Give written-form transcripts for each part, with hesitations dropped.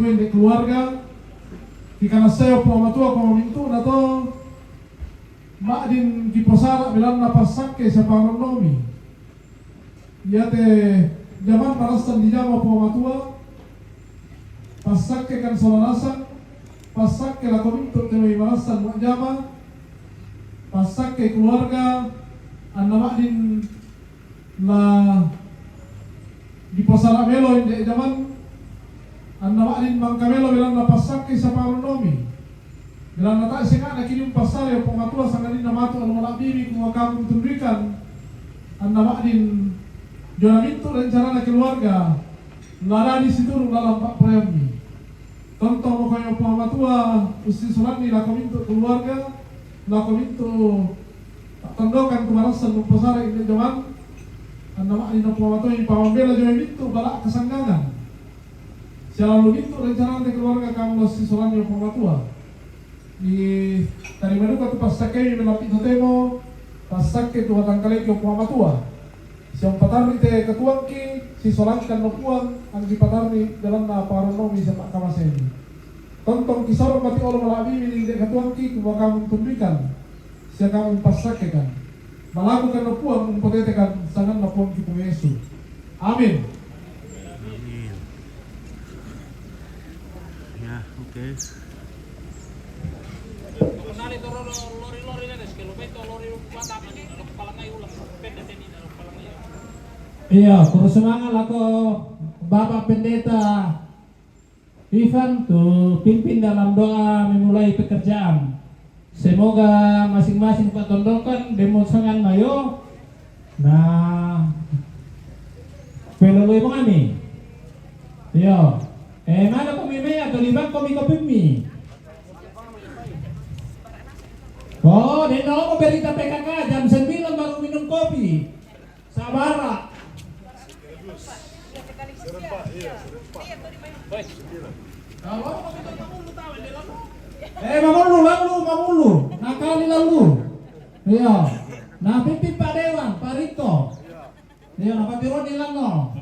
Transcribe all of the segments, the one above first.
tuin di keluarga kikana sayo po matua ko mintu na to mak din kiposara bilang napasakke sa paronomi yate zaman parasan di jama po matua pasakke kan solanasan pasakke la komintu tewi marasan mak jama pasakke keluarga anna mak din la di posara melo di zaman anna mak din mangkamelo bilang napasakke sa paronomi bilang nata singa na kini pasal ya pengatua sangat namatu al malabibi kuma kamu tundikan anna mak din jona itu rencana keluarga lara di situ dalam pak premi contoh pokoknya pengatua usi sulani la komintu keluarga la komintu tandokan kemarasan pasar ini zaman anna mak din pengatua ini pamambela jona itu balak kesanggangan selalu itu rencana keluarga kamu usi sulani pengatua di tari manuka tu pasake melapit temo pasake tu watang kali ke puama tua siang patarni te ketuang ki si solankan no puang ang di patarni dalam na paronomi sa kamaseni tontong kisar mati olo malabi ni de ketuang ki ku kamu tumbikan sia kamu pasake kan malakukan no puang umpotete kan sangan no puang ki pu Yesu amin ya oke. Iya, terus semangat ako Bapak Pendeta Ivan tuh pimpin dalam doa memulai pekerjaan. Semoga masing-masing patondokan demonstrangan mayo. Nah, peloloy mo kami. Iya, mana kami maya tulibang kami kopimi. Oh, dito ako berita PKK jam 9 baru minum kopi. Sabara. Mamulu. Nakali lalu. Iya. Nah, pimpin Pak Dewan, Pak Rito. Iya, Pak Biro nilang no.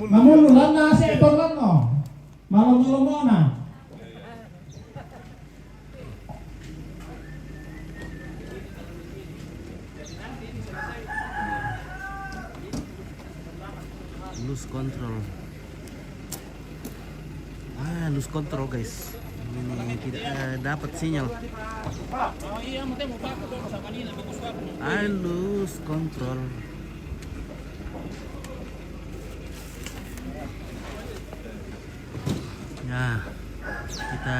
Mamulu lan na si Ebon lan no. Malam-malam mo na. Lose control. Lose control guys. Ini tidak dapat sinyal. Lose control. Ya, kita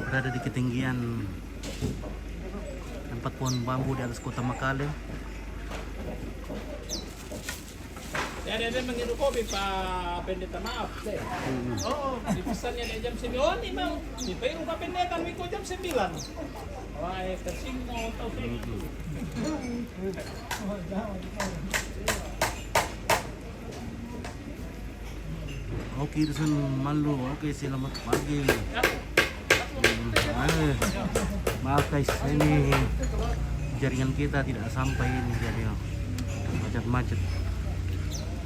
berada di ketinggian 4 pohon bambu di atas kota Makale. Dia mengiru kopi Pak Pendeta maaf deh. Oh, di pesannya dia jam 9. Oh, ini mau di Peru Pak Pendeta Miko jam 9. Wah, tersinggung tahu itu. Oke, Dusun Malu. Oke, selamat pagi. Maaf guys, ini jaringan kita tidak sampai ini jadi macet-macet.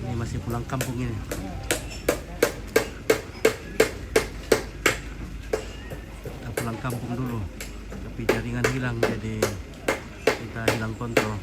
Ini masih pulang kampung ini. Kita pulang kampung dulu, tapi jaringan hilang jadi kita hilang kontrol.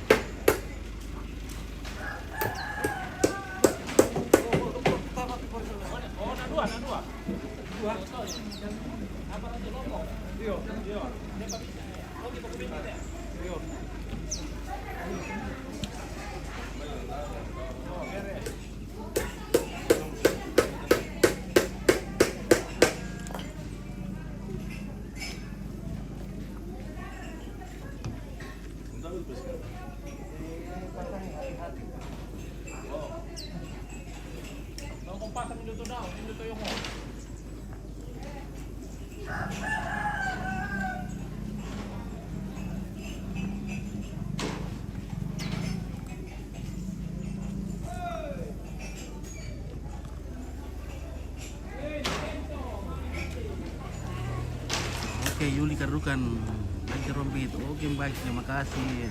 Oke, Yuli Karukan, baik Rombit. Oke, baik, terima kasih.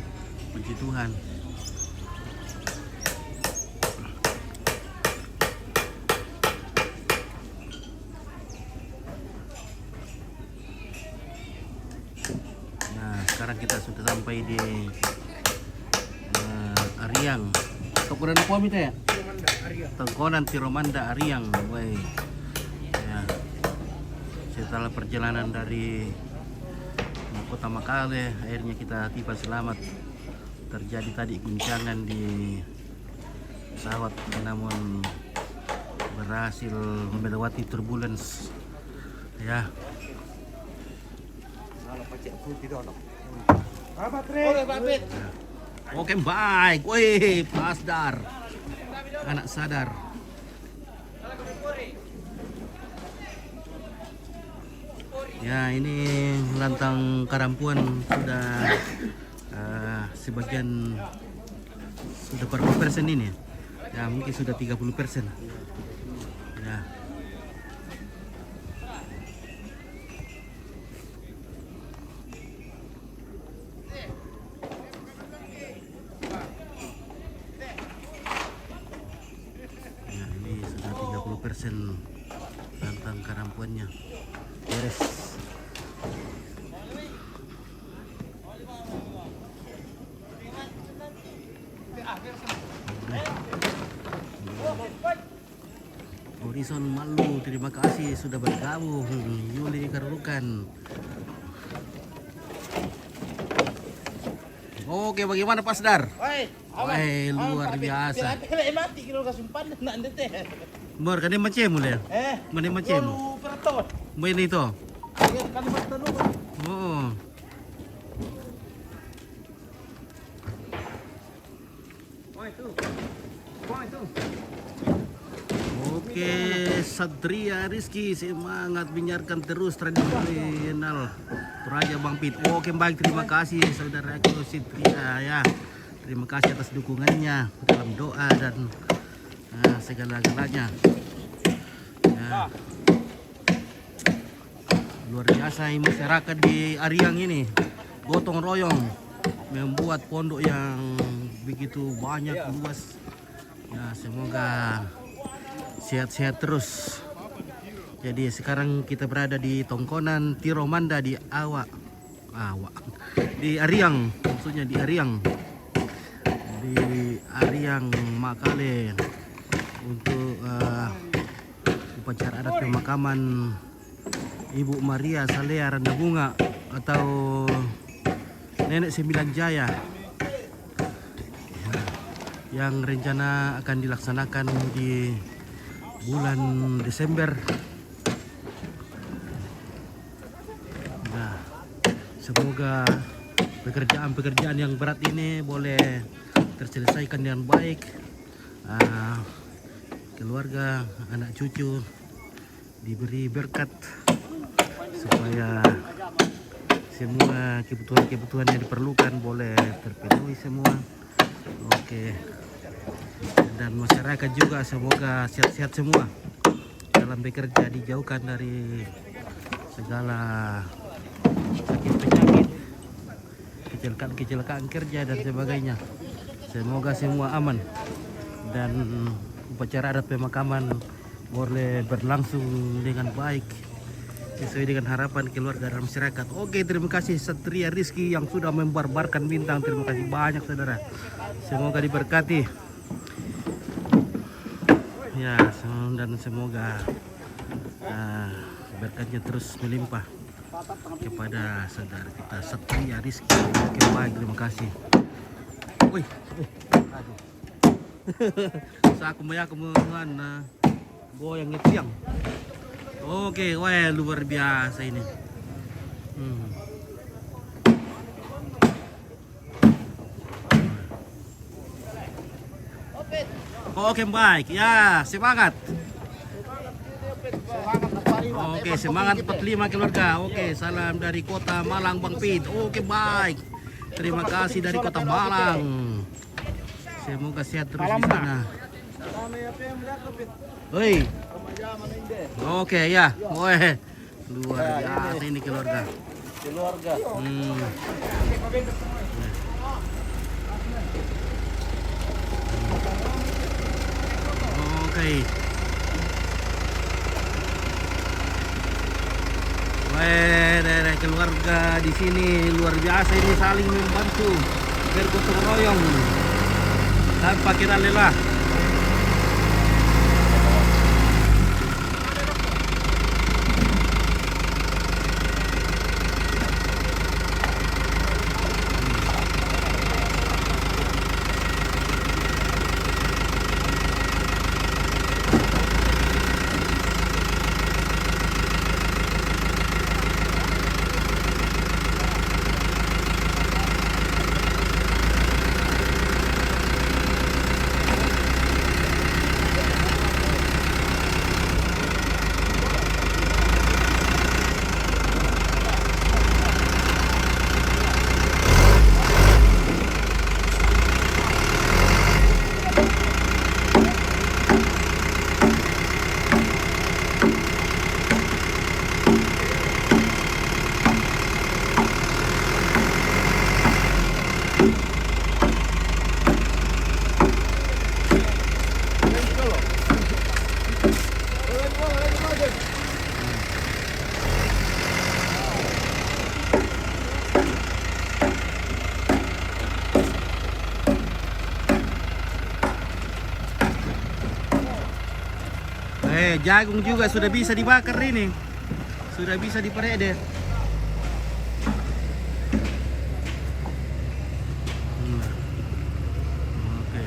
Puji Tuhan. sekarang kita sudah sampai di Ariang. Tongkonan apa minta ya? Tongkonan Tiromanda Ariang. Woi. Ya. Setelah perjalanan dari kota Makale, akhirnya kita tiba selamat. Terjadi tadi guncangan di pesawat, namun berhasil melewati turbulence. Ya. Oke, baik. Wih, Pasdar. Anak sadar. Ya, ini lantang Karampuan sudah sebagian sudah berapa persen ini? Ya, mungkin sudah 30%. Ya. Ya, ini sudah 30% lantang Karampuannya. Beres. Horizon Malu, terima kasih sudah bergabung. Yuli Karukan. Oke, bagaimana Pasdar? Wah, luar biasa. Mati kilo kasumpan na ndete. Mor, kan macam mulai. Mana macam? Operator. Main itu. Kan tanong. Oh. Oke, Satria Rizky semangat menyiarkan terus tradisional Toraja Bang Pit. Oke, baik, terima kasih saudaraku Satria ya. Terima kasih atas dukungannya dalam doa dan segala-galanya. Ya. Luar biasa ini masyarakat di Ariang ini gotong royong membuat pondok yang begitu banyak luas. Ya, semoga sehat-sehat terus. Jadi sekarang kita berada di Tongkonan Tiromanda di di Ariang, maksudnya di Ariang, Makale untuk upacara adat pemakaman Ibu Maria Salea Randa Bunga atau Nenek Sembilan Jaya yang rencana akan dilaksanakan di bulan Desember. Nah, semoga pekerjaan-pekerjaan yang berat ini boleh terselesaikan dengan baik. Keluarga, anak cucu diberi berkat supaya semua kebutuhan-kebutuhan yang diperlukan boleh terpenuhi semua. Oke. Dan masyarakat juga semoga sehat-sehat semua dalam bekerja, dijauhkan dari segala sakit penyakit, kecelakaan kerja dan sebagainya. Semoga semua aman dan upacara adat pemakaman boleh berlangsung dengan baik sesuai dengan harapan keluarga dan masyarakat. Oke, terima kasih Satria Rizky yang sudah membarbarkan bintang. Terima kasih banyak saudara. Semoga diberkati. Ya, dan semoga berkatnya terus melimpah kepada saudara kita Satria Rizky. Oke, baik, terima kasih. Wih, aduh. Sa aku maya kemudian goyang ngetiang. Oke, wah luar biasa ini. Oke, baik. Ya, semangat. Oke, semangat 45 keluarga. Oke, salam dari kota Malang Bang Pit. Oke, baik. Terima kasih dari kota Malang. Semoga sehat terus di sana. Oi. Oke, ya. Weh. Luar biasa ini keluarga. Oke. Weh, dari keluarga di sini luar biasa ini saling membantu, bergotong royong tanpa kira lelah. Jagung juga sudah bisa dibakar ini. Sudah bisa diperede. Oke.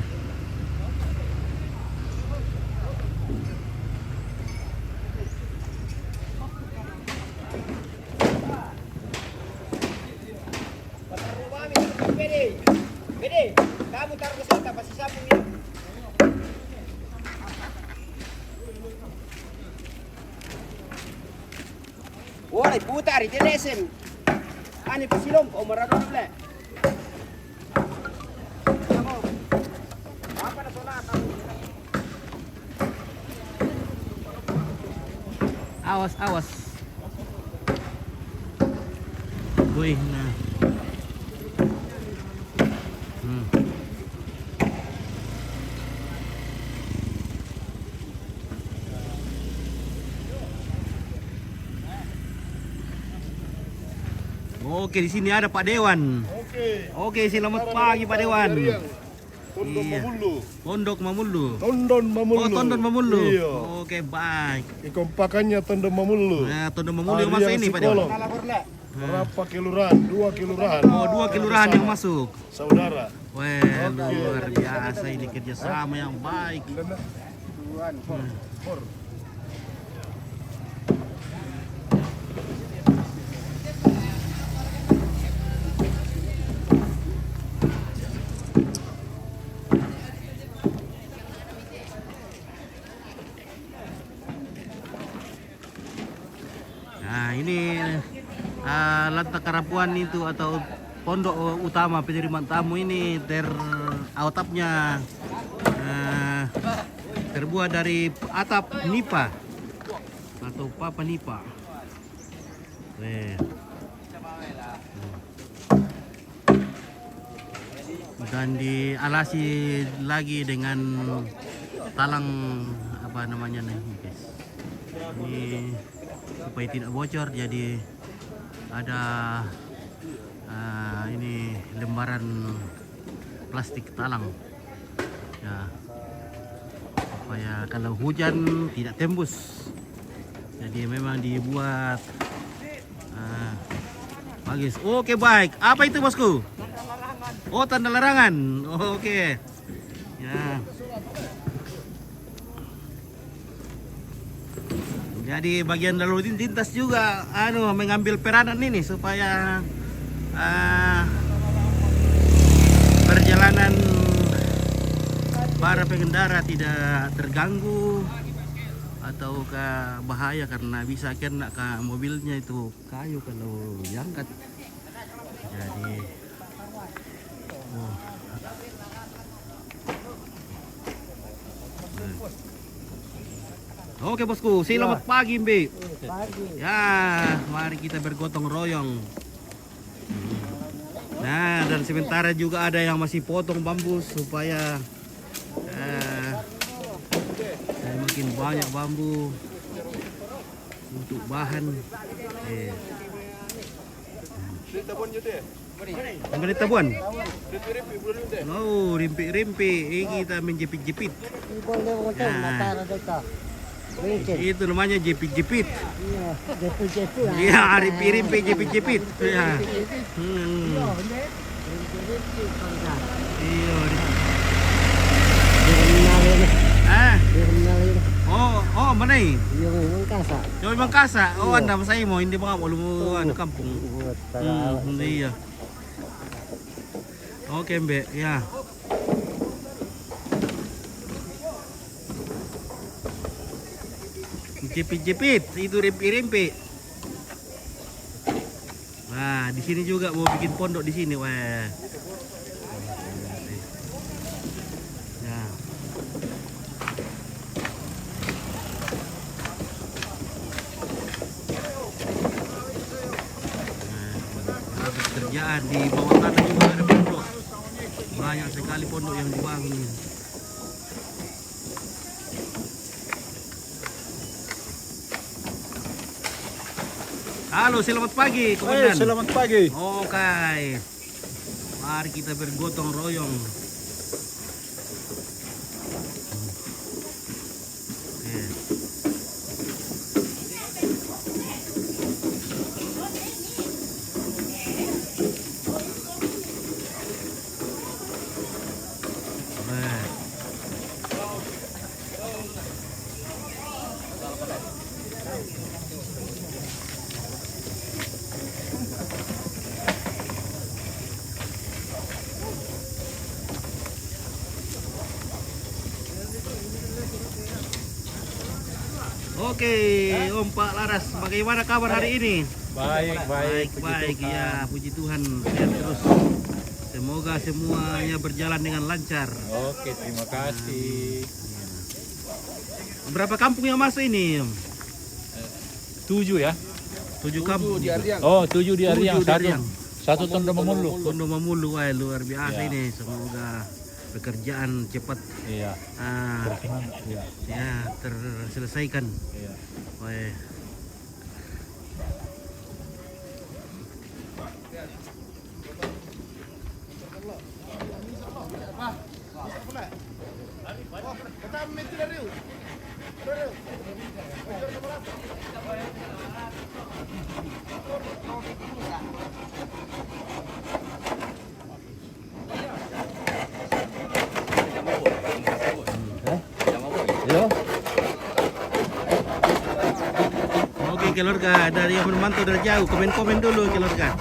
Bede, kamu taruh ke sana pasti sabun ya. Woi, putar itu lesen. Ani pasilong kau marado dulu. Kamu. Apa nak solat? Awas, awas. Wih, nah. Oke, di sini ada Pak Dewan. Oke, selamat pagi Pak Dewan. Tondon Mamulu. Pondok Mamulu. Tondon Mamulu. Oh, Tondon Mamulu. Iya. Oke, baik. Ikompakannya Tondon Mamulu. Nah, Tondon Mamulu yang masuk ini Pak Dewan. Berapa kelurahan? 2 kelurahan. Oh, 2 kelurahan yang masuk. Saudara. Wah, luar biasa ini kerjasama yang baik. Nah, ini Lantak Karapuan itu atau pondok utama penerimaan tamu ini atapnya terbuat dari atap nipa atau papa nipa. Dan dialasi lagi dengan talang apa namanya nih guys. Ini supaya tidak bocor, jadi ada ini lembaran plastik talang ya, supaya kalau hujan tidak tembus. Jadi memang dibuat bagus. Oke, baik. Apa itu bosku? Oh, tanda larangan. Oke ya. Jadi bagian lalu lintas juga mengambil peranan ini supaya perjalanan para pengendara tidak terganggu atau ke bahaya karena bisa kena ke mobilnya itu kayu kalau diangkat. Jadi Oke bosku, selamat pagi Mbe. Ya, mari kita bergotong royong. Nah, dan sementara juga ada yang masih potong bambu supaya makin banyak bambu untuk bahan. Ang ganito buwan? Oh, rimpi-rimpi. Kita menjepit-jepit. Itu namanya jepit-jepit. Iya, rimpi-rimpi, jepit-jepit. Ya. Iya. Ah. Oh, mana ini? Yung Mangkasa. Oh, anda masay mo, hindi mo nga lumuwan kampung. Iya. Oke, Mbak. Ya. Jepit-jepit, itu rimpi-rimpi. Nah, di sini juga mau bikin pondok di sini, wah. Ya. Nah, pekerjaan di bawah tanah juga ada pondok. Banyak sekali pondok yang dibangun. Halo, selamat pagi, Komandan. Selamat pagi. Oke. Mari kita bergotong royong. Oke. Oke. Oke, Om Pak Laras, bagaimana kabar hari ini? Baik. Baik, ya, puji Tuhan, sehat terus. Semoga semuanya berjalan dengan lancar. Oke, terima kasih. Berapa kampung yang masuk ini, Om? 7 ya? 7 kampung. Oh, 7 di Ariang. Tujuh di Ariang. Satu Tondo Mamulu. Tondo Mamulu, wah, luar biasa Ya. ini. Semoga pekerjaan cepat Iya. Iya. ya terselesaikan. Iya. Wah. Yo. Oke, keluarga, dari yang memantau dari jauh, komen-komen dulu keluarga,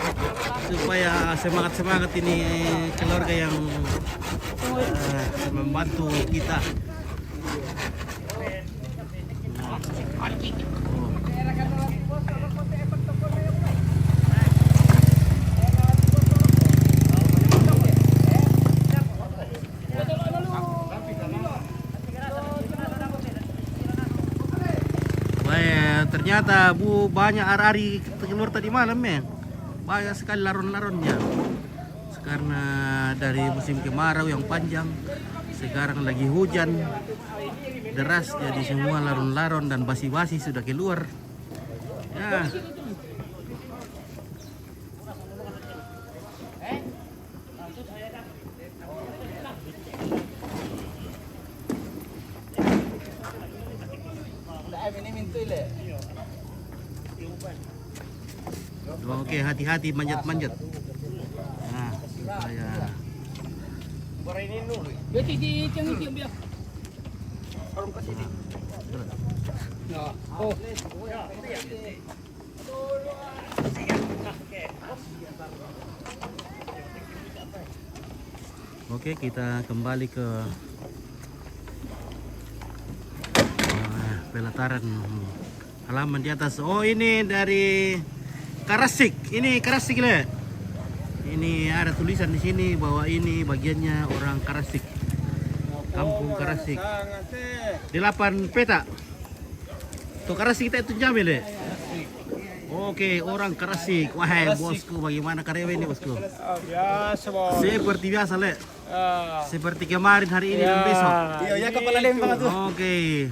supaya semangat ini keluarga yang membantu kita. Ternyata banyak ari keluar tadi malam ya. Banyak sekali laron-laronnya. Karena dari musim kemarau yang panjang, sekarang lagi hujan deras, jadi semua laron-laron dan basi-basi sudah keluar. Ya. Oke, hati-hati manjat-manjat. Nah, supaya Oke, kita kembali ke pelataran halaman di atas. Oh, ini dari Karasik. Ini Karasik le. Ini ada tulisan di sini bahwa ini bagiannya orang Karasik. Kampung Karasik. 8 peta. Tuh Karasik kita itu jamil le. Oke, orang Karasik. Wahai bosku, bagaimana karyawan ini bosku? Biasa, Bos. Seperti biasa le. Seperti kemarin, hari ini dan besok. Iya, ya kepala lembang tuh. Oke.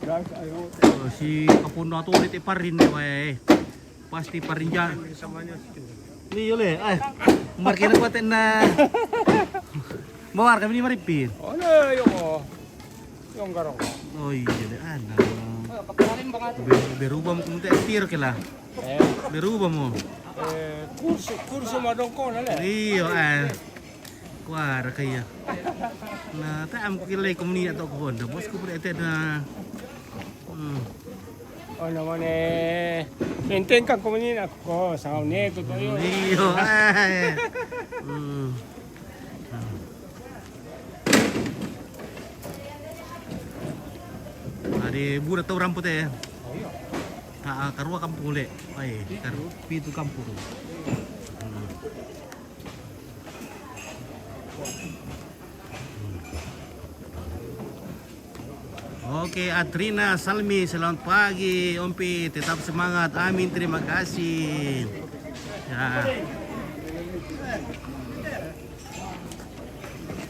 Oh, si kapuno tu ulit iparin ya, weh. Pasti parin ja. Ni yole, ay. Markina ko na. Mawar kami ni maripin. Ano yung yung garong. Oh iya deh, ana. Berubah mo kung tir kila. Berubah mo. Kurso madong ko na le. Iyo, ay. Kuara kaya. Na taam ko kilay komunidad to ko. Bos ko pud ete na. O naman maintain kang komunidad ko sa neto to yun. Iyo, ay. Adi budak tau rambut eh. Karua kampung ule. Ay, pitu kampung. Oke, Atrina, Salmi, selamat pagi. Ompi, tetap semangat. Amin, terima kasih. Ya.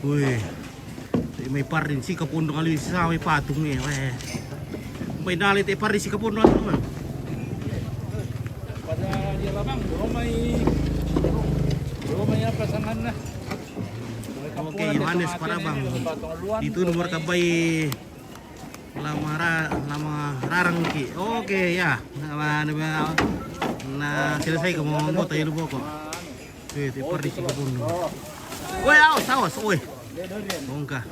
Wih, may parin si kapundong alis sa may patung ni. Weh. May nalit ay parin si kapundong naman. Pada dia labang, rumah apa sangan na. Oke, Yohanes Parabang. Itu nomor kabay lama rarang ki. Oke ya. Na selesai kamu mau tayo lubo ko. Itu parin si kapundong. Woi, awas, woi. Bongkah.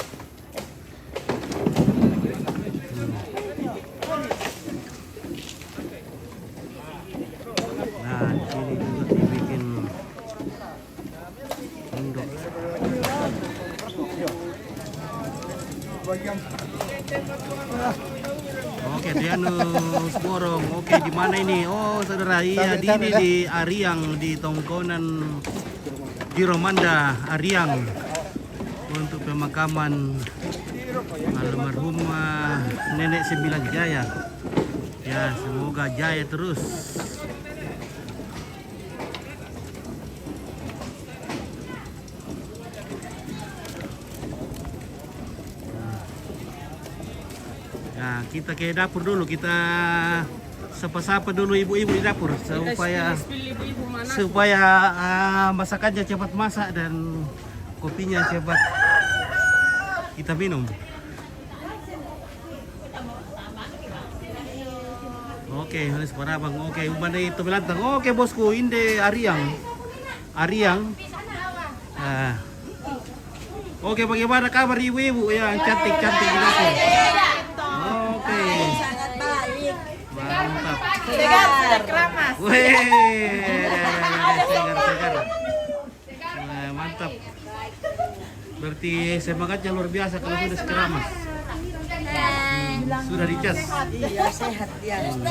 Nah, di sini juga dibikin endok. Oke, Dianus Borong. Oke, di mana ini? Oh, saudara, iya di ini di Ariang, di Tongkonan di Romanda, Ariang, untuk pemakaman almarhum Nenek Sembilan Jaya. Ya, semoga jaya terus. Nah, kita ke dapur dulu, kita sapa-sapa dulu ibu-ibu di dapur supaya masakannya cepat masak dan kopinya cepat kita minum. Oke, Yohanes Parabang. Oke, mana itu belantang. Oke, bosku, ini Ariang. Nah. Oke, bagaimana kabar ibu-ibu yang cantik-cantik di dapur? Oke. Sangat baik. Mantap. Segar, keramas. Segar. Nah, mantap. Berarti semangatnya luar biasa kalau sudah sekeramas. Sudah dicas. Iya, sehat ya. Oke,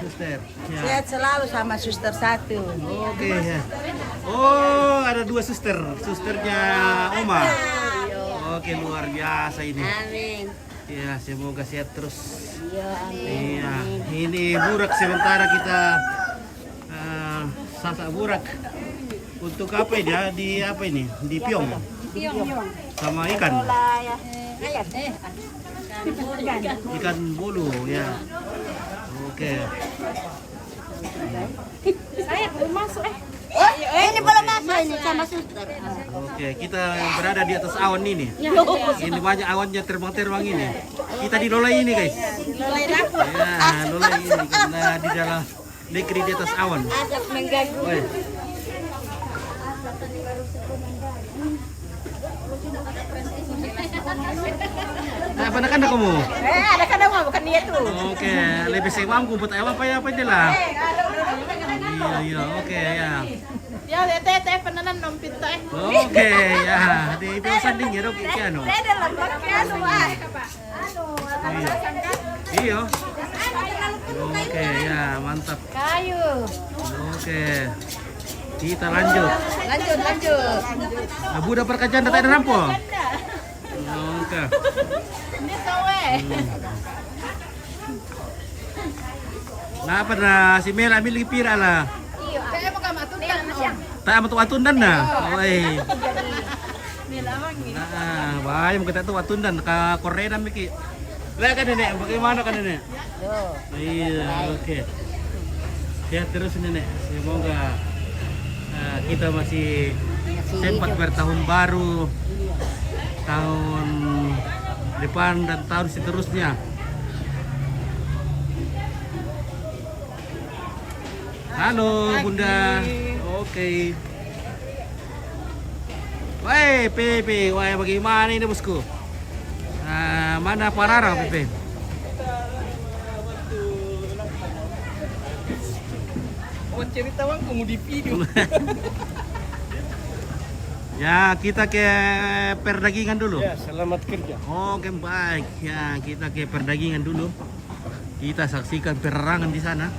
suster. Ya. Sehat selalu sama suster satu. Oke ya. Oh, ada dua suster. Susternya Oma. Oke, luar biasa ini. Amin. Ya, semoga sehat terus. Iya, amin. Iya, ini burak sementara kita sasak burak. Untuk apa ini? Di apa ini? Di piong. Sama ikan. Ikan bolu ya. Oke. Saya belum masuk ini belum masuk ini sama suster. Oke, kita berada di atas awan ini. Ini banyak awannya terbang-terbang ini. Kita di Lolai ini, guys. Ya, Lolai ini karena di dalam negeri di atas awan. Ada mengganggu. Woi. Nah, anak-anak kamu? Anak-anak mah bukan dia tuh. Oke, lebih sewang kumpul apa aja lah. Iya, oke ya. Ya, teh penanan nom pinta Oke, ya. Di piusan ding ya, Dok, iki anu. Saya dalam anu Iya. Oke, ya, mantap. kayu. Oke. Kita lanjut. Lanjut. Nah, budak perkajian data ada nampo. Oke. Ini sowe. Nah, apa na si Mel ambil pira lah. Iya, saya mau kamatutan. Tak ama tuan dan na. Oi. Nah, bahaya mau kita tuh watundan ke Korea Miki. Lihat kan nenek, bagaimana kan nenek? Iya, oke. Sehat terus nenek. Semoga kita masih sempat bertahun baru, tahun depan dan tahun seterusnya. Halo Bunda. Oke. Woi Pepe, woi bagaimana ini bosku? Mana Parara Pepe? Oh cerita bang, kamu di video. Ya kita ke perdagingan dulu. Ya, selamat kerja. Oke baik, ya kita ke perdagingan dulu. Kita saksikan pererangan di sana.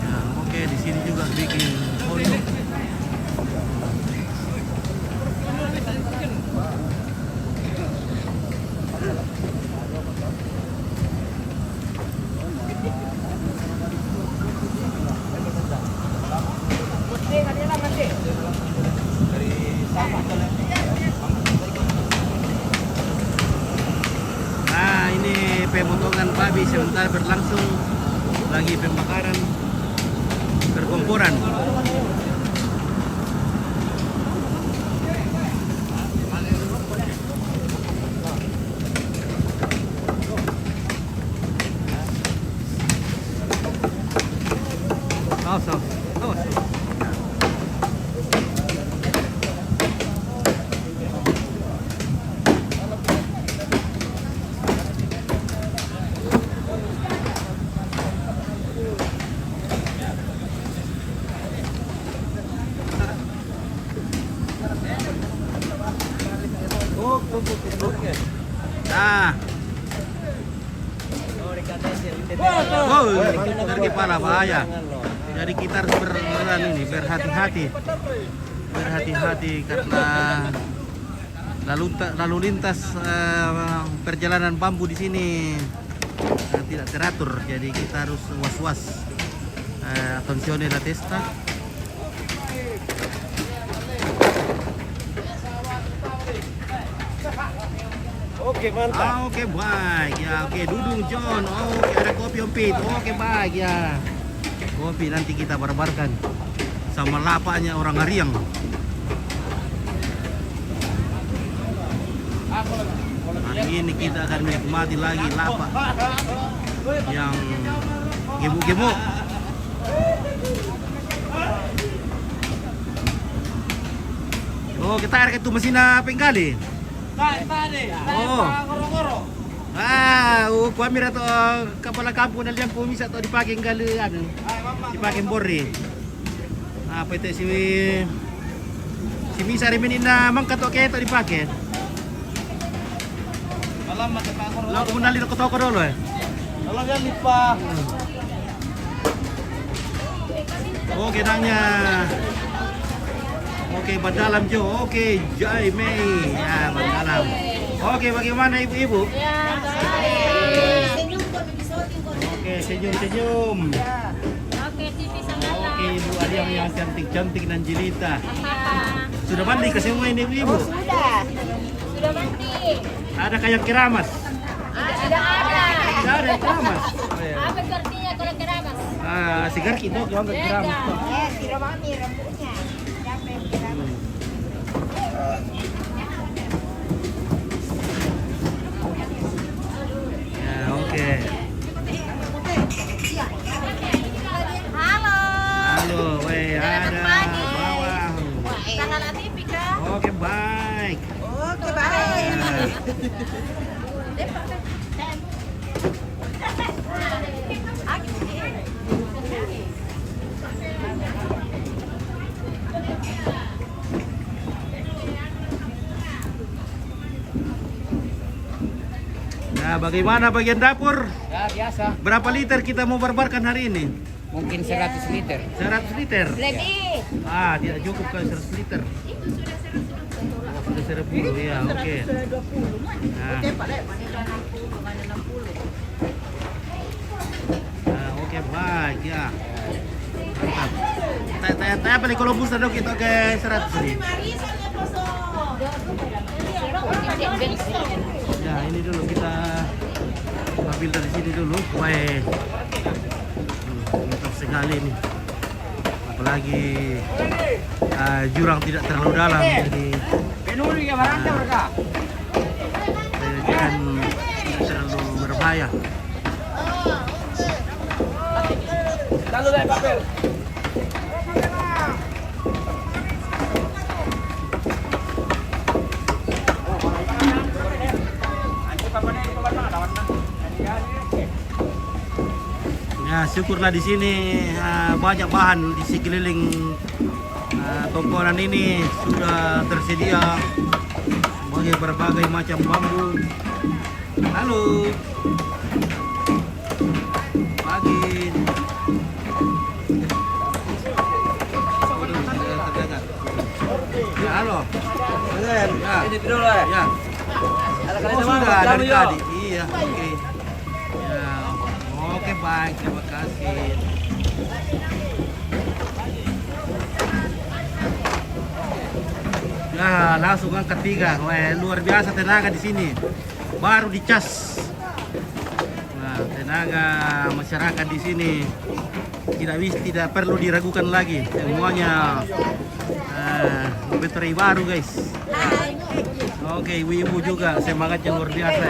Ya, oke di sini juga bikin pondok. Nah ini pemotongan babi sementara berlangsung, lagi pembakaran perkomporan. Awas, awas, awas. Nah. Oh, dari kepala bahaya. Jadi kita harus berhati-hati. Berhati-hati karena lalu lintas perjalanan bambu di sini tidak teratur. Jadi kita harus was-was. Attenzione la testa. Oke, mantap. Oke baik ya, oke Dudung John, oke ada kopi Om Pit, oke baik ya. Kopi nanti kita barbarkan sama lapaknya orang Ariang. Hari ini kita akan menikmati lagi lapak yang gemuk-gemuk. Oh kita ada itu mesin apa yang kali? Oh. Kami rato kepala kampung na liang kumisa to dipakai gali ano. Dipakai bori. Apa itu si Misa rin na mangka to kaya to dipakai. Malam mati pa ako. Lalu kemudian ko to ko dolo eh. Alam yan pa. Oke nangnya. Oke Badalam Jo, oke Jai Mei, ya Badalam. Oke bagaimana ibu-ibu? Ya, baik. Senyum kok dibisotin kok. Oke senyum-senyum. Oke, TV Sanggala. Oke ibu Ariang yang cantik-cantik dan jelita. Sudah mandi ke semua ini ibu-ibu? Sudah. Sudah mandi. Ada kayak keramas? Tidak ada. Tidak ada yang keramas. Apa itu artinya kalau keramas? Si Garki itu keramas. Tidak mami rambutnya. Siapa yang keramas? Ya oke. Halo. Halo, weh ada Selamat pagi. bawang. Sanggala TV kan? Nah, bagaimana bagian dapur? Ya biasa, Berapa liter kita mau barbarkan hari ini? mungkin 100 liter. 100 liter. Lebih. Ah, tidak cukup kan 100 liter. Sudah 1000 ya, oke. Nah. Nah, oke, baik ya. Mantap. Tanya balik kalau busa dong kita ke 100 nih. Ya, ini dulu kita ambil dari sini dulu. Wah, mantap sekali nih. Apalagi jurang tidak terlalu dalam, jadi Penuli ya barangnya mereka. jangan tidak terlalu berbahaya. Lalu dari papel. Ya, syukurlah di sini banyak bahan di sekeliling tongkonan ini sudah tersedia sebagai berbagai macam bambu. Halo. Pagi. Waduh, tidak terdengar. Ya, halo. Ya. Ini dulu ya. Ya. Oh, sudah dari tadi. Iya, oke. Ya, oke baik, terima kasih. Nah, langsung angkat 3. Wah, luar biasa tenaga di sini. Baru dicas. Nah, tenaga masyarakat di sini tidak perlu diragukan lagi. Semuanya baterai baru, guys. Oke, ibu-ibu juga semangatnya luar biasa.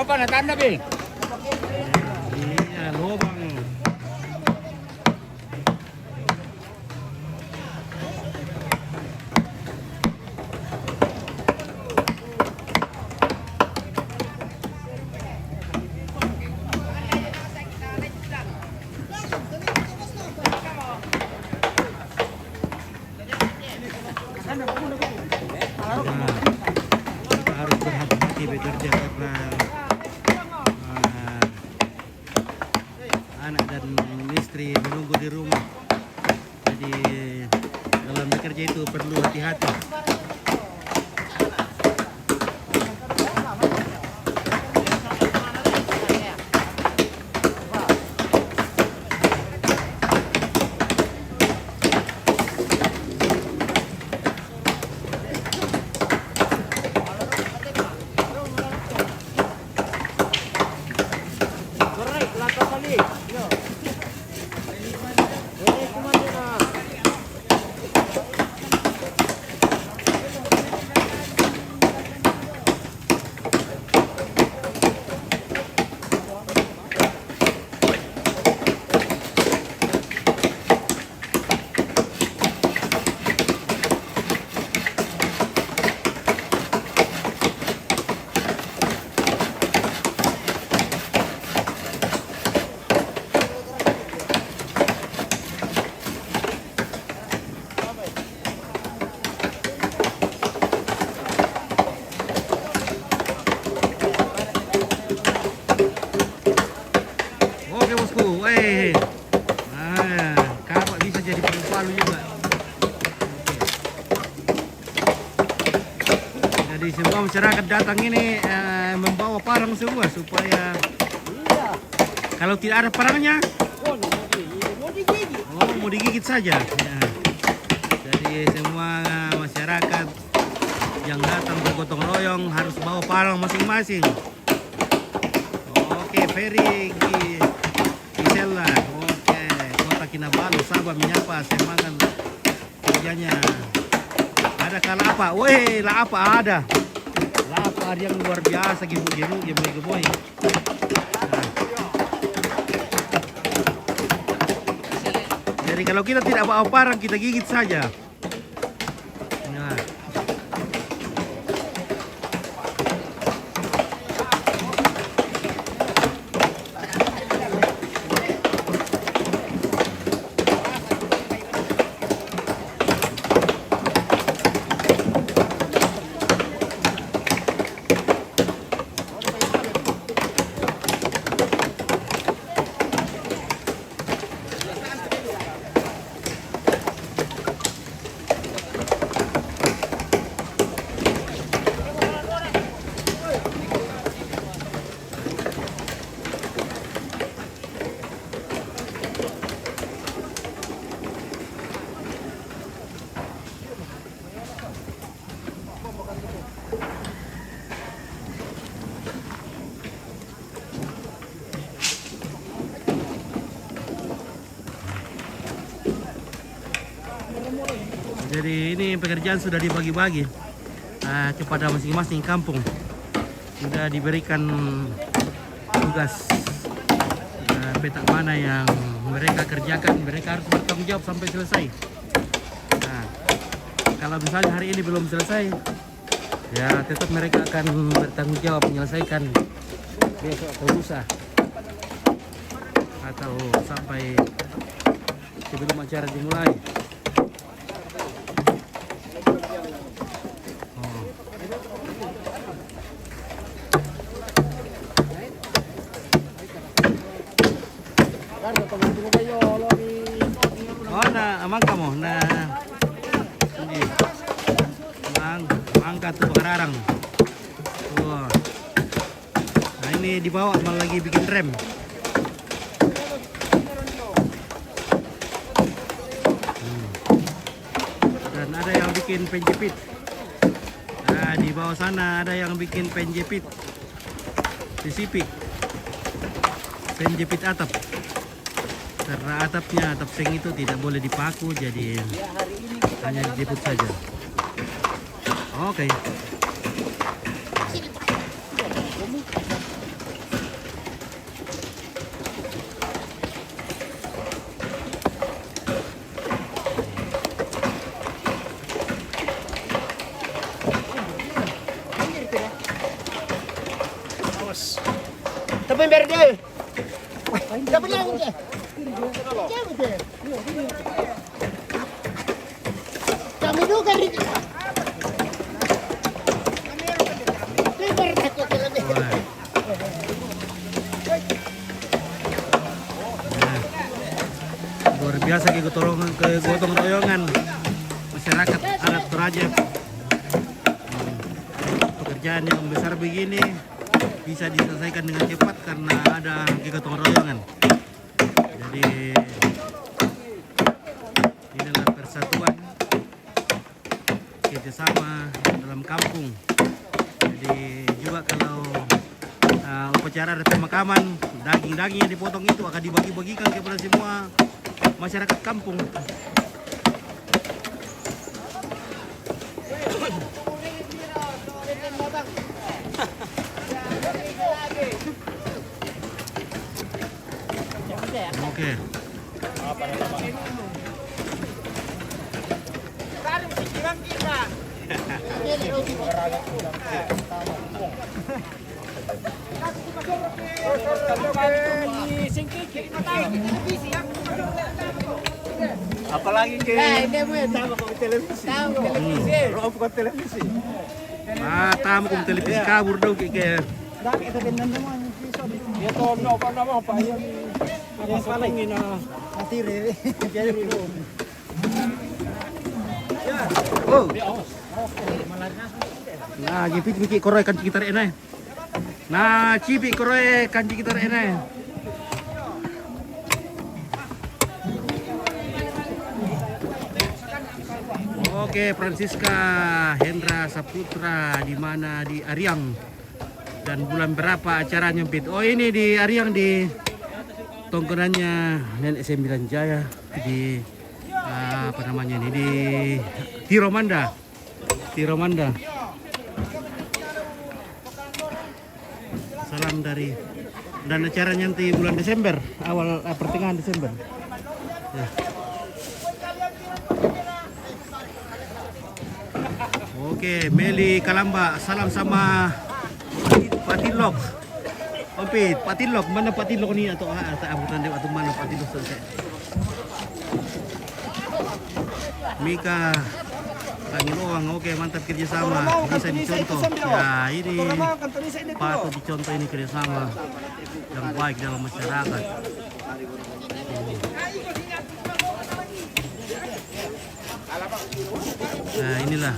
Berapa nak tanda Bing? Iya, lubang. Kita harus berhati-hati bekerja karena anak dan istri menunggu di rumah. Jadi dalam bekerja itu perlu hati-hati. Jadi semua masyarakat datang ini membawa parang semua supaya kalau tidak ada parangnya, mau digigit saja. Ya. Jadi semua masyarakat yang datang bergotong royong harus bawa parang masing-masing. Oke, Ferry Gisela. Oke, Kota Kinabalu, Sabah menyapa semangat kerjanya. Ada kalapa, weh, apa ada? Lapa yang luar biasa, gemuk-gemuk. Jadi kalau kita tidak bawa parang, kita gigit saja. Nah. Jadi ini pekerjaan sudah dibagi-bagi kepada masing-masing kampung. Sudah diberikan tugas petak mana yang mereka kerjakan, mereka harus bertanggung jawab sampai selesai. Nah, kalau misalnya hari ini belum selesai, ya tetap mereka akan bertanggung jawab menyelesaikan besok atau lusa atau sampai sebelum acara dimulai. Oh, na amang kamu na ini angkat tuh kararang. Tuh. Nah ini dibawa malah lagi bikin rem. Dan ada yang bikin penjepit. Nah di bawah sana ada yang bikin penjepit sisipik, penjepit atap. Karena atap seng itu tidak boleh dipaku, jadi hanya dijepit saja. Oke. Tapi berde. Dapat yang ini. Kami juga di Luar biasa ke gotong royongan masyarakat adat Toraja. Pekerjaan yang besar begini bisa diselesaikan dengan cepat karena ada gotong royongan. Jadi inilah persatuan kerjasama dalam kampung. Jadi juga kalau upacara ada pemakaman, daging-daging yang dipotong itu akan dibagi-bagikan kepada semua masyarakat kampung. Oke. apalagi ke ini mo tama ko televisi. Rob ko televisi. Tamu kung televisi kabur daw kaya. Dami ito din naman. Ito no pa naman pa yan. Yung paling ina Natiri. Oh. Nah, gipit miki koroy kan kita enai. Nah, cipi koroy kan kita enai. Oke, Francisca Hendra Saputra di mana di Ariang dan bulan berapa acara nyempit? Oh ini di Ariang di tongkonannya Nenek Sembilan Jaya di apa namanya ini di Tiromanda. Salam dari dan acaranya nanti bulan Desember awal pertengahan Desember. Ya. Oke, Meli Kalamba, salam sama Patilok. Ompit, Patilok, mana Patilok ni atau abutan dewa atau mana Patilok selesai. Mika Pangiloang, oke mantap kerjasama. Bisa dicontoh. Ya ini patut dicontoh ini kerjasama yang baik dalam masyarakat. Nah inilah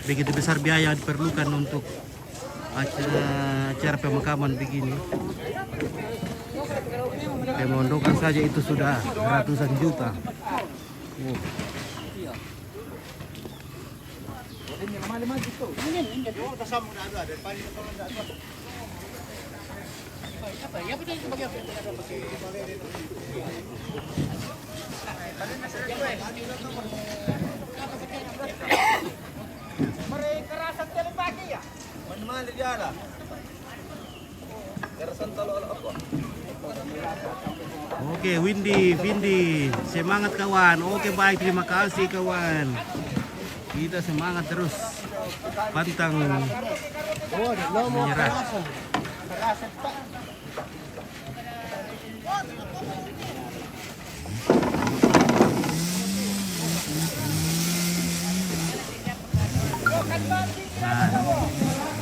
begitu besar biaya yang diperlukan untuk acara pemakaman begini. Pemondokan saja itu sudah ratusan juta. Oke, Windy, semangat kawan. Oke baik, terima kasih kawan. Kita semangat terus, pantang menyerah.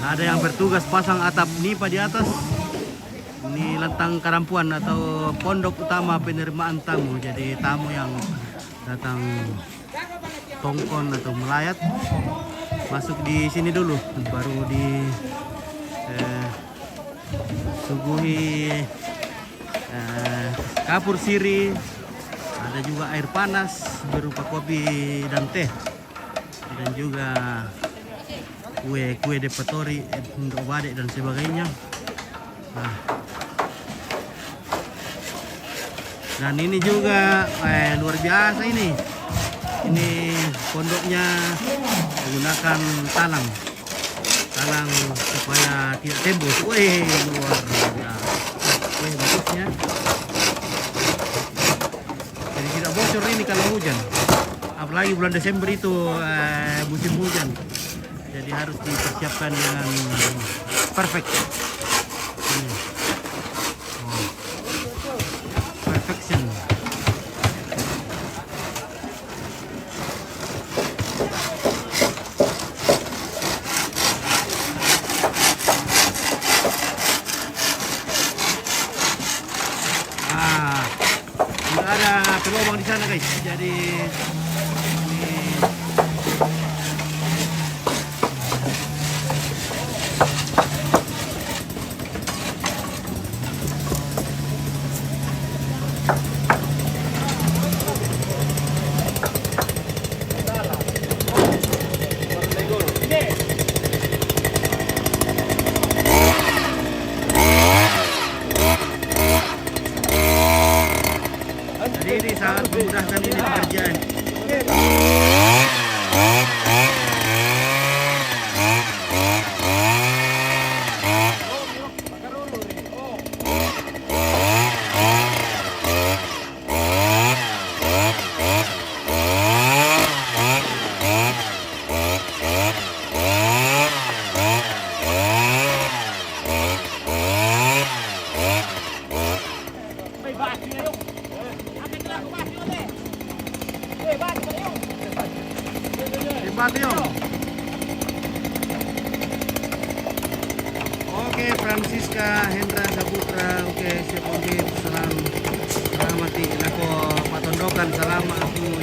Nah, ada yang bertugas pasang atap nipa di atas. Ini lantang karampuan atau pondok utama penerimaan tamu. Jadi tamu yang datang tongkon atau melayat masuk di sini dulu, baru di suguhi kapur siri, ada juga air panas berupa kopi dan teh, dan juga kue depatori untuk badek dan sebagainya. Nah, dan ini juga luar biasa ini pondoknya menggunakan talang supaya tidak tembus. Wih, luar biasa. Wih, bagusnya. Jadi tidak bocor ini kalau hujan. Apalagi bulan Desember itu musim hujan. Jadi harus dipersiapkan dengan perfect. Perfection. Sudah ada pelubang di sana guys. Jadi ini sangat memudahkan ini pekerjaan. Oke, Francisca Hendra Saputra. Oke, siap oke. Selamat di Nako Patondokan. Selamat tujuh.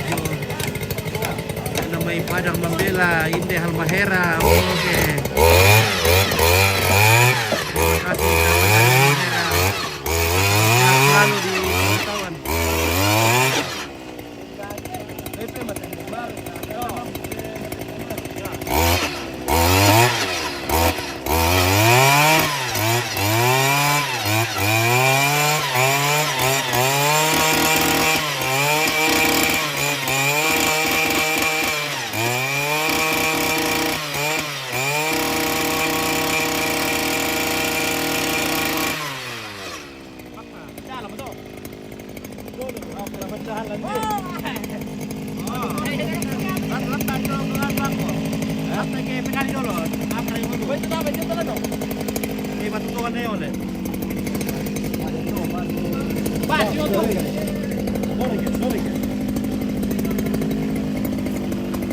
may Padang Mambela, Inde Halmahera, oke. Terima kasih Halmahera. Selalu di pemantauan.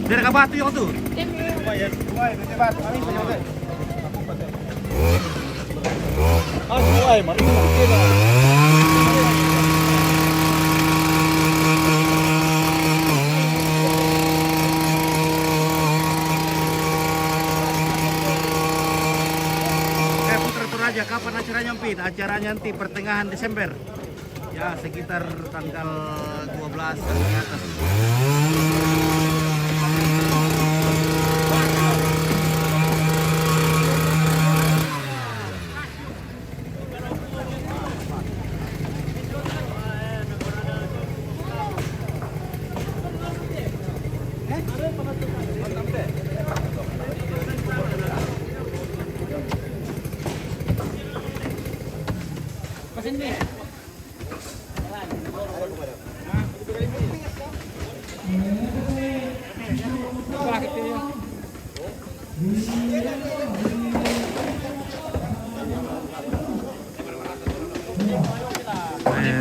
Biar kabatu yung tuh. Oke, putar-putar aja kapan acaranya Pin? Acaranya nanti pertengahan Desember. Ya, sekitar tanggal 12 ke atas.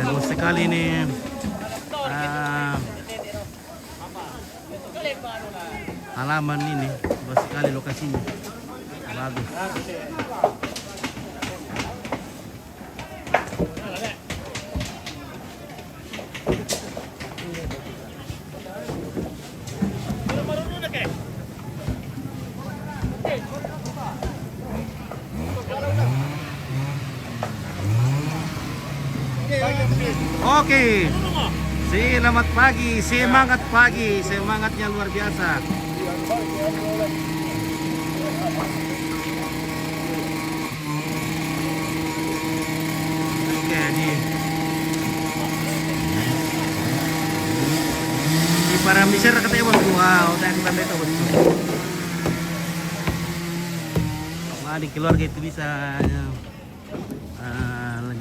Luas sekali nih halaman ini, luas sekali lokasinya, bagus. Oke, selamat pagi, semangat pagi, semangatnya luar biasa. Oke, di para misir kata ibu, wow, udah kita betul betul. Wah, di keluarga itu bisa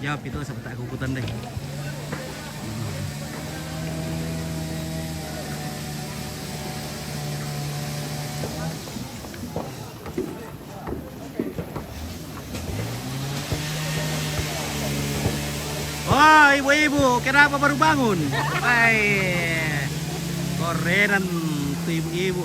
jawab itu seperti aku ikutan deh. Oh, ibu-ibu, kenapa baru bangun? Hai, korenan tuh ibu-ibu.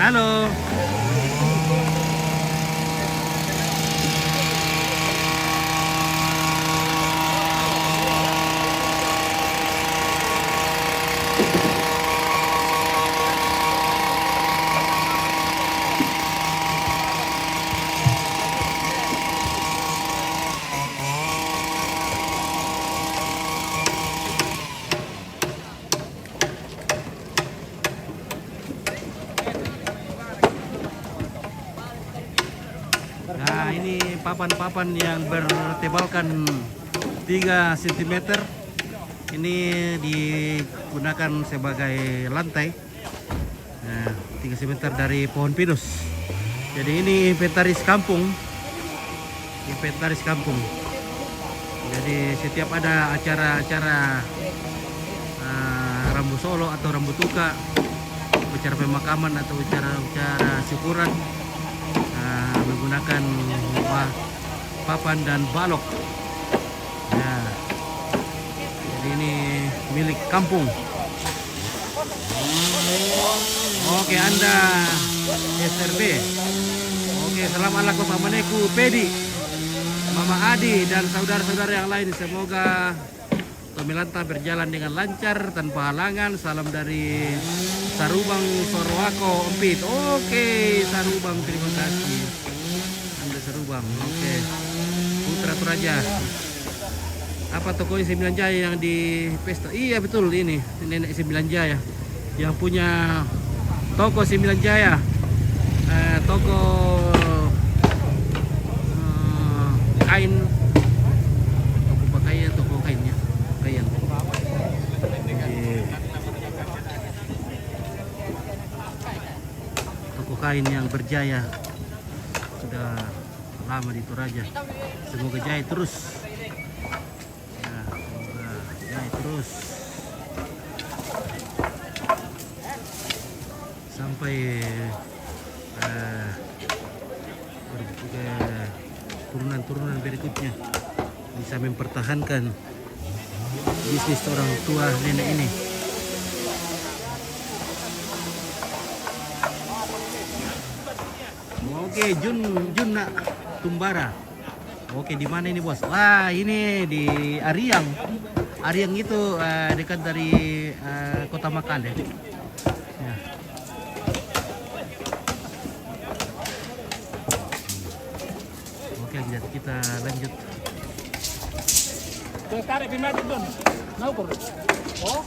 Halo. Nah, ini papan-papan yang bertebalkan 3 cm. Ini digunakan sebagai lantai. Nah, 3 cm dari pohon pinus. Jadi ini inventaris kampung. Inventaris kampung. Jadi setiap ada acara-acara Rambu Solo atau Rambu Tuka, acara pemakaman atau acara syukuran, menggunakan papan dan balok. Ya, jadi ini milik kampung. Oke, Anda SRB. Oke, salam ala Maneku Pedi, Mama Adi dan saudara-saudara yang lain. Semoga Tomilanta berjalan dengan lancar tanpa halangan. Salam dari Sarubang Sorowako Empit. Oke, Sarubang, terima kasih. Anda Sarubang. Oke. Putra Toraja. Apa tokonya 9 Jaya yang di pesta? Iya betul, ini nenek 9 Jaya yang punya toko 9 Jaya. Toko kain, toko pakaian, toko kainnya, pakaian. Toko kain yang berjaya sudah lama di Toraja. Semoga jaya terus. Ya, semoga jaya terus sampai turunan-turunan berikutnya bisa mempertahankan bisnis orang tua nenek ini. Oke, Jun nak Tumbara. Oke, di mana ini bos? Wah, ini di Ariang. Ariang itu dekat dari Kota Makale. Ya. Oke, kita lanjut. Tarik pimat itu. Mau kur. Oh.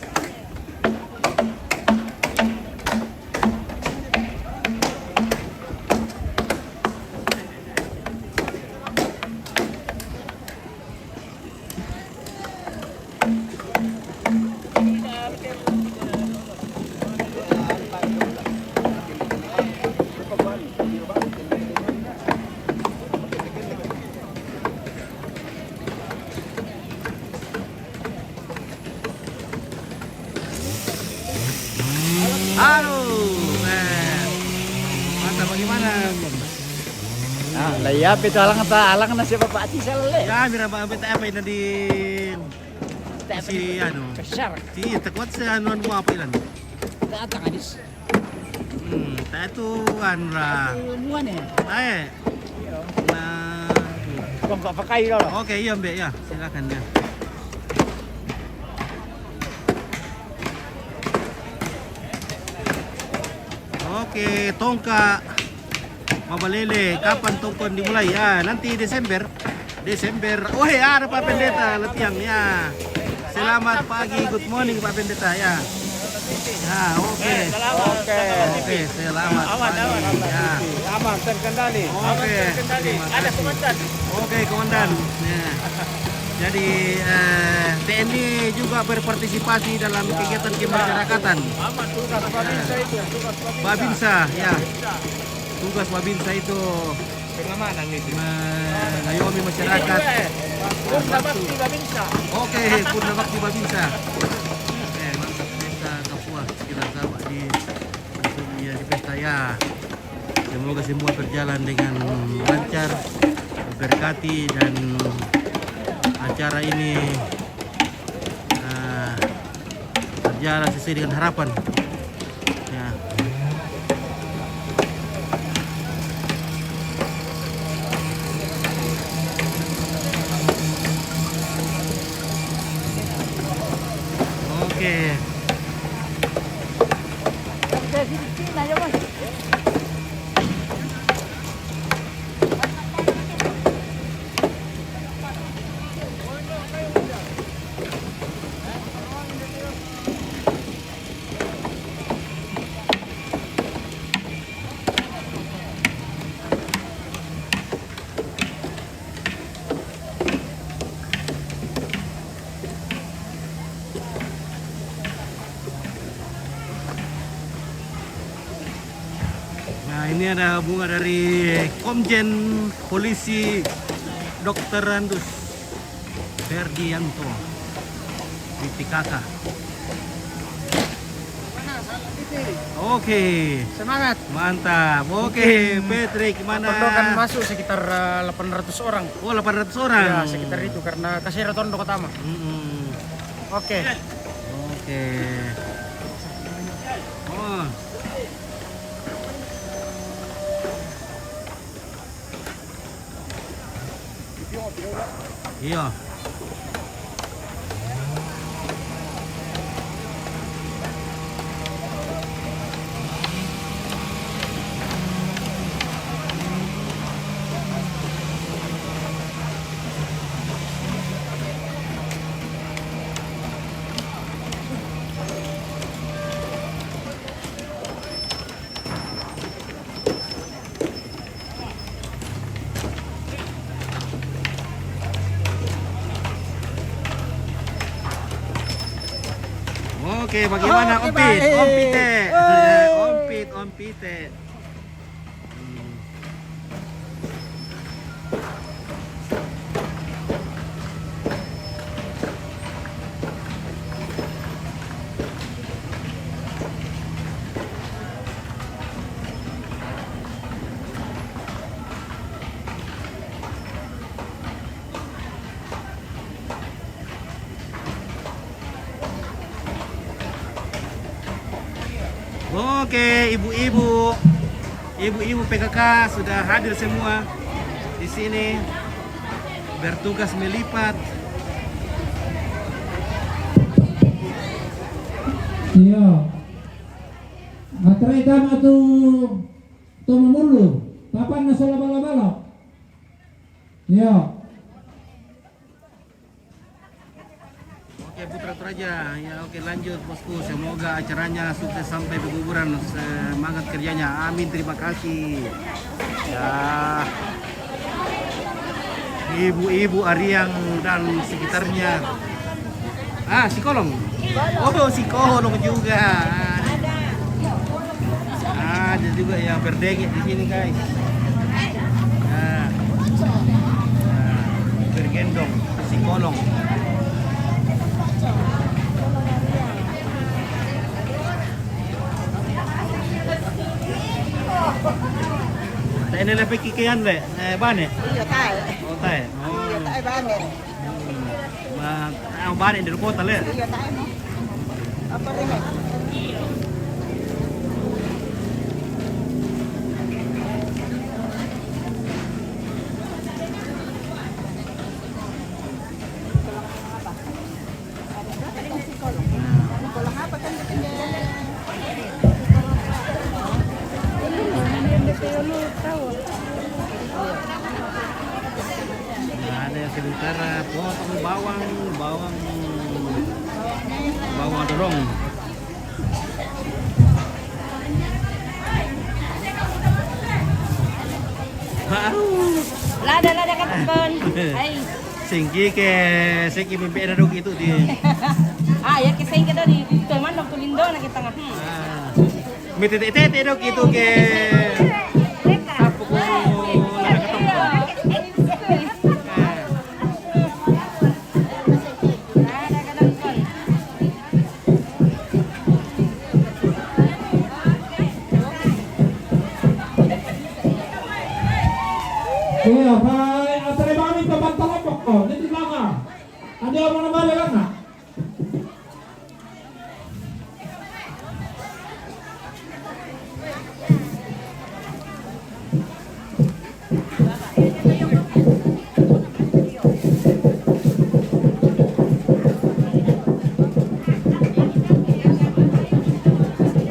Halo, mantap bagaimana? Layap itu alang na si Bapak Ati sale. Ya, mira ba apa ini di si ano? Besar. Si takwat sa anuan mo apa ilan? Datang adis. Itu anu lah. Muan ya. Ay. Nah, Kung papakai lo. oke, iya Mbak ya, silakan ya. Oke, tongka Mabalele, kapan tongkon dimulai? Ya, nanti Desember. Oh ya, ada Pak Pendeta latihan ya. Selamat pagi, good morning Pak Pendeta ya. Ya, oke. Oke, selamat pagi. Ya. Aman, terkendali. Oke. Ada komandan. Oke, komandan. Ya. Jadi TNI juga berpartisipasi dalam kegiatan kemasyarakatan. Aman, tugas Babinsa itu. Tugas Babinsa. Babinsa, ya. Tugas Babinsa itu Pengamanan itu. mengayomi masyarakat. Purna Bakti Babinsa. Oke, Purna Bakti Babinsa. Oke, mantap pesta Kapua. Kita sahabat di pesta ya. Semoga semua berjalan dengan lancar, berkati dan acara ini berjalan sesuai dengan harapan. Ya. Oke. Nah, ini ada bunga dari Komjen Polisi Dr. Randus Ferdianto PPKK. Oke, Semangat. mantap. Oke, Patrick, mana? Pondokan masuk sekitar 800 orang. Oh, 800 orang. Ya, sekitar itu karena kasih Tondo Kotama. Mm-mm. Oke. Oke. Oh. Iya. Oke, bagaimana Oke, Om Pit? baik. Om Pite. Oi. Om Pit, Om Pite. Oke, ibu-ibu PKK sudah hadir semua di sini bertugas melipat. Iya. Materai dama tu mamulu. Papan na sola bala-bala. Iya. Oke, putra aja. Ya, oke, lanjut bosku. Semoga acaranya sukses sampai berguguran. Semangat kerjanya. Amin. Terima kasih. Ya. Ibu-ibu Ariang dan sekitarnya. Ah, psikolog. Oh, psikolog juga. Ada juga yang berdegit di sini, guys. Nah, bergendong psikolog. Ini lebih kikian le, bane. Iya, tayo. Oh, tay. Iya, tayo bane. Ang bane dari kota le. Iya, tayo mo. Apa rin eh? Ada yang sementara potong bawang dorong. Lada kan teman. Ay. Singki ke singki mimpi ada dong itu di. Ah, ya kisah kita di teman waktu lindo na kita ngah. Miti tete dong itu ke. Sapu ko Iya, baik. Atare kami pabantala ko. Dito lang. Ada mo na bala na.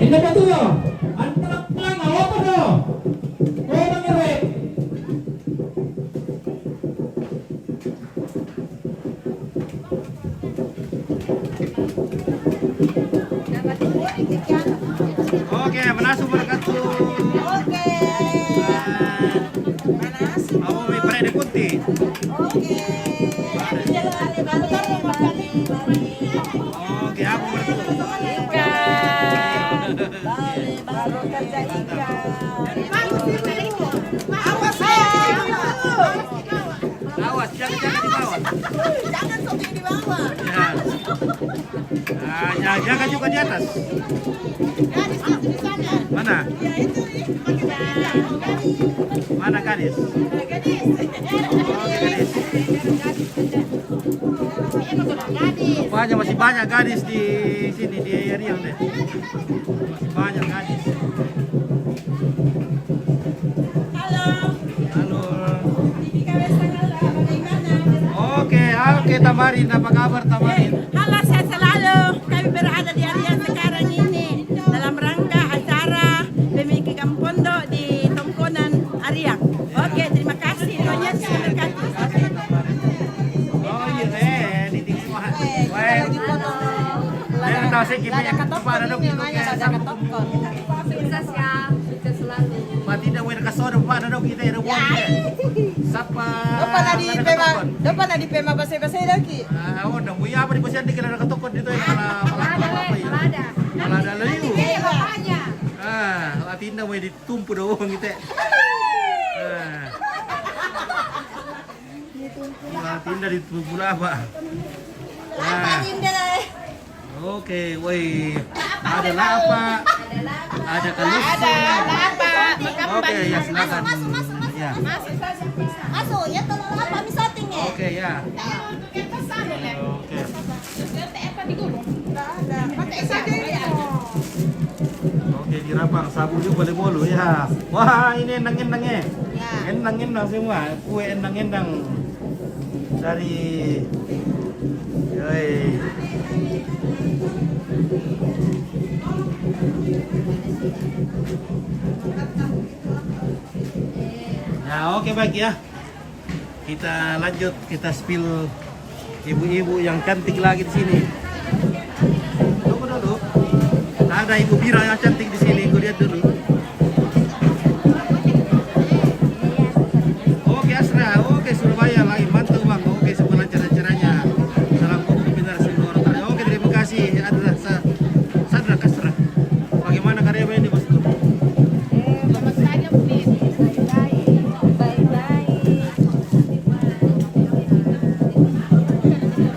Ini betul ya? Antara mana? Apa dah? Oh, bangere. Oke, manasuk berkatu. Oke. Manas. Aku may pare de kunti. Oke. Oke, aku berkatu. Baru kerja ikan. Awas ya. Awas, jangan di bawah. Jangan sampai di bawah. Ya. Jangan juga di atas. Gadis itu di sana. Mana? Ya itu pakai gadis. Mana gadis? Gadis. Oke, gadis. Gadis. Rupanya masih banyak gadis di sini di area deh. Masih banyak Oke, Tamarin, apa kabar Tamarin? Halo, sehat selalu. Kami berada di area sekarang ini dalam rangka acara pemilikan pondok di Tongkonan Ariak. Oke, terima kasih. Doanya diberkati. Oh iya, di tinggi mah. Wah, tahu sih gimana pada dong itu kayak Sukses ya, sukses selalu. Pak tidak wena kasodo pada dong kita ya dong. Sapa. Dapat na di pema basa-basa lagi. Ah, oh, dong buya apa di posisi di kena ketokon dito ya malah apa ya? Malah ada layu. Ah, tinda mau ditumpu doang gitu. Ah. Tinda ditumpu apa? Ah. Oke, woi. Ada apa? Ada kalus. Oke, ya silakan. Ya. Masuk, ya tolong apa misoting ya. Oke, ya. Oke. Oke, dirapang sabu juga boleh bolu ya. Wah, ini endang-endang ya. Endang-endang semua, kue endang-endang dari yoi. Nah, oke baik ya. Kita lanjut, kita spill ibu-ibu yang cantik lagi di sini. Tunggu dulu. Ada ibu Bira yang cantik di sini, gue lihat dulu. Oke Asra, oke Surabaya lain mantap bang. Oke semua lancar acaranya. Salam untuk benar semua orang. Oke terima kasih. Adalah Sadra Kasra. Bagaimana karya ini bosku?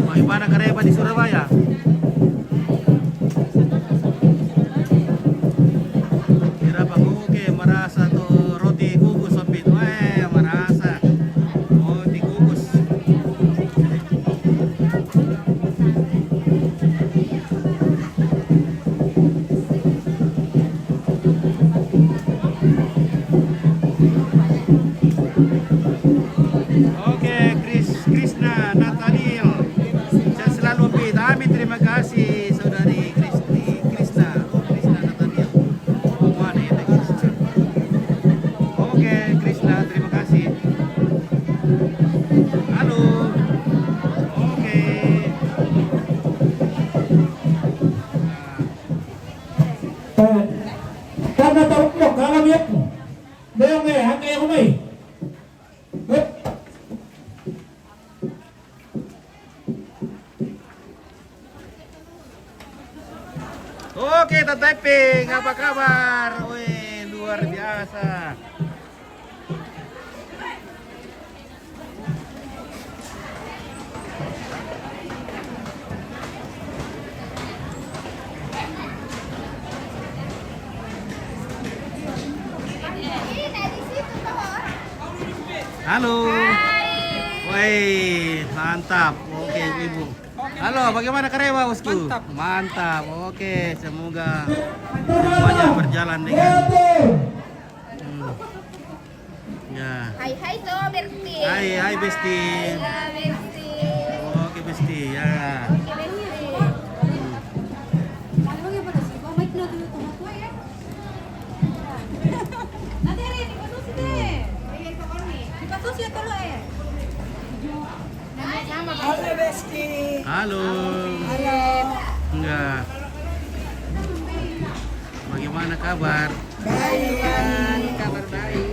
Bagaimana karya di Surabaya? Oke, merasa tuh roti kukus sopit. Wah, merasa. Roti kukus. Oke, Krisna Nathaniel. Saya selalu pit. Amin, terima kasih saudari Krisna. Oh, Krisna Nathaniel. Mana ya Krisna? Oke, Krisna, terima kasih. Halo. Oke. Karena tahu kok kalau dia dia nggak hak kayak apa nih? Oke, Tante Ping, apa kabar? Wih, luar biasa. Halo. Wih, mantap. Oke, Ibu. Halo, bagaimana karya bosku? Mantap. Oke, semoga semuanya berjalan dengan ya. Hai tuh Berti. Hai Besti. Berti. Oke Besti, ya. Halo Besti. Halo. Enggak. Bagaimana kabar? Baik, kabar baik.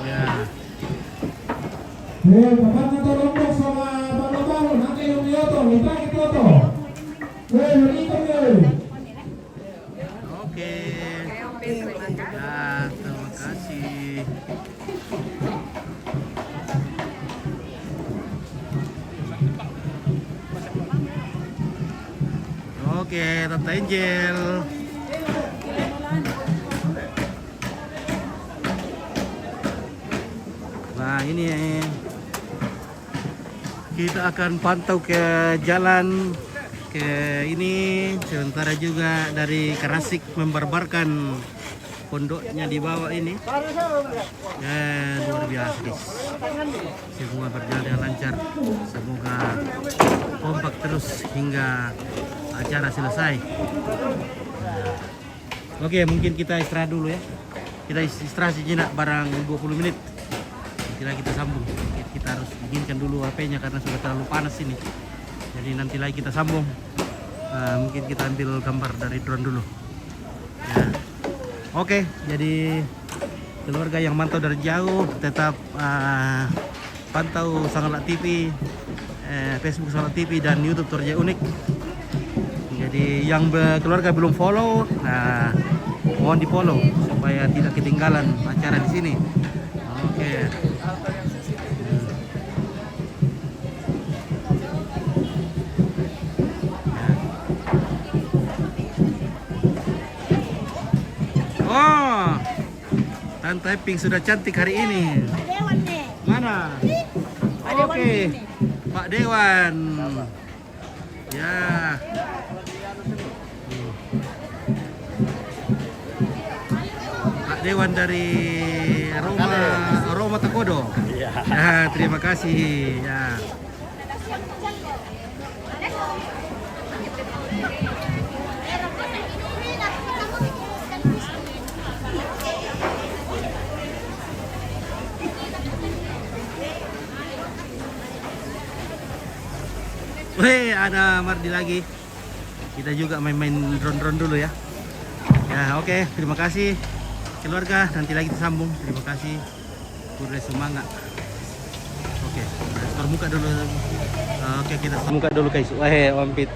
Ya. Bapak nanti lombok sama bapak nanti yang nyoto, kita toto. Itu Oke. Ya, terima kasih. Oke, Tante Angel. Nah, ini kita akan pantau ke jalan ke ini sementara juga dari Karasik membarbarkan pondoknya di bawah ini. Ya, luar biasa guys. Semua berjalan dengan lancar. Semoga kompak terus hingga acara selesai. Oke, mungkin kita istirahat dulu ya. Kita istirahat sejenak barang 20 menit. Nanti lagi kita sambung. Kita harus dinginkan dulu HP-nya karena sudah terlalu panas ini. Jadi nanti lagi kita sambung. Mungkin kita ambil gambar dari drone dulu. Ya. Oke, jadi keluarga yang mantau dari jauh tetap pantau Sangalat TV, Facebook Sangalat TV dan YouTube Torja Unik. Jadi yang keluarga belum follow, mohon di follow supaya tidak ketinggalan acara di sini. Oke. Oh, Tante Pink sudah cantik hari ini. Pak Dewan nih. Mana? Oke, Pak Dewan. Ya. Pak Dewan dari Roma Takodo. Ya, terima kasih. Ya. Weh, ada Mardi lagi. Kita juga main-main drone-drone dulu ya. Ya, oke. Terima kasih keluarga. Nanti lagi kita sambung. Terima kasih. Pure semangat. Oke, kita muka dulu. Oke, kita muka dulu guys. Wah, Wampit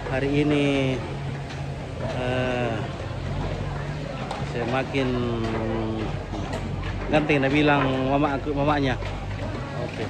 hari ini semakin ganteng. Dia bilang mamanya. Oke.